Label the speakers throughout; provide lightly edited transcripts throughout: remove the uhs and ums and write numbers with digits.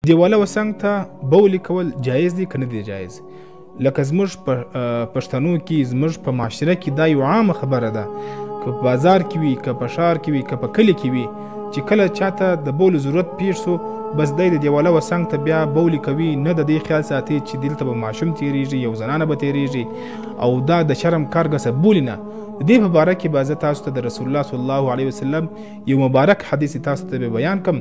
Speaker 1: دیواله و څنګ ته بولې کول جایز دي که نه دي جایز؟ لکه زموږ په پښتنو کې، زموږ په معاشره کې دا یو عامه خبره ده، که په بازار کې وي، که په ښار کې وي، که په کلي کې وي، چې کله چاته د بولو ضرورت پیښ سو بس دی د دیواله و څنګ ته بیا بولې کوي، نه د دې خیال ساتي چې دلته به ماشوم تېرېږي، یو زنانه به تېرېږي، او دا د شرم کار ګسه بولي نه. د دې په باره کې به زه تاسو ته د رسول الله صلی الله علیه وسلم یو مبارک حدیث تاسو ته به بیان کم.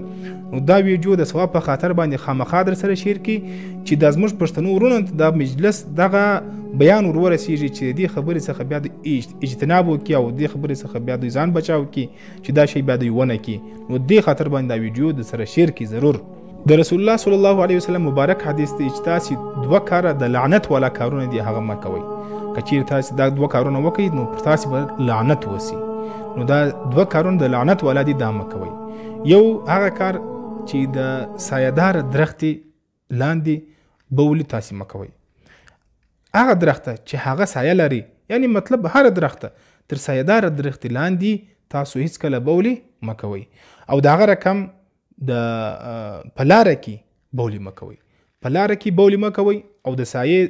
Speaker 1: نو دا ویډیو د ثواب په خاطر باندې خامخا در سره شیر کی چې د زموږ پښتنو ورونو ته د مجلس دغه بیان ورسیږي چې دې خبرې څخه بیا د اجتناب وکړي او دې خبرې څخه بیا دوی ځان بچاو کړي چې دا شی بیا دوی ونه کړي. نو دې خاطر باندې دا ویډیو د سره شیر کی ضرور. د رسول الله صلی الله علیه وسلم مبارک حدیث دی چې تاسو دوه کاره د لعنت والا کارونه دي هغه مه کوئ. که چیرې تاسو دا دوه کارونه وکړئ نو پر تاسو به لعنت وسی. نو دا دوه کارونه د لعنت والا دي، دا مه کوئ. یو هغه کار چې د سایه‌دار درختې لاندې بولې تاسو مه کوئ. هغه درخته چې هغه سایه لري، یعنی مطلب هر درخته تر سایه‌دار درختې لاندې تاسو هیڅ کله بولې مه کوئ. او د هغه رقم د په لاره کې بولې مه کوئ. په لاره کې بولې مه کوئ او د سایې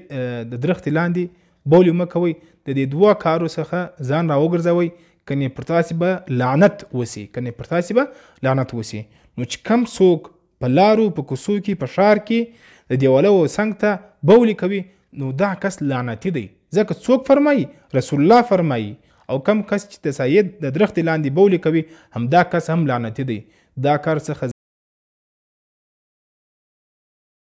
Speaker 1: د درختې لاندې بولې مه کوئ. د دې دوه کارو څخه ځان راوګرځوئ، کنې پر تاسې به لعنت وسي، کنې پر تاسې به لعنت وسي. نو چې کم څوک په لارو، په کوڅو کې، په ښار کې د دیواله و څنګ ته بولې کوي نو دا کس لعنتي دی. ځکه څوک فرمایي؟ رسول الله فرمایي. او کم کس چې د سایې د درختې لاندې بولې کوي همدا کس هم لعنتي دی. دا کار څخه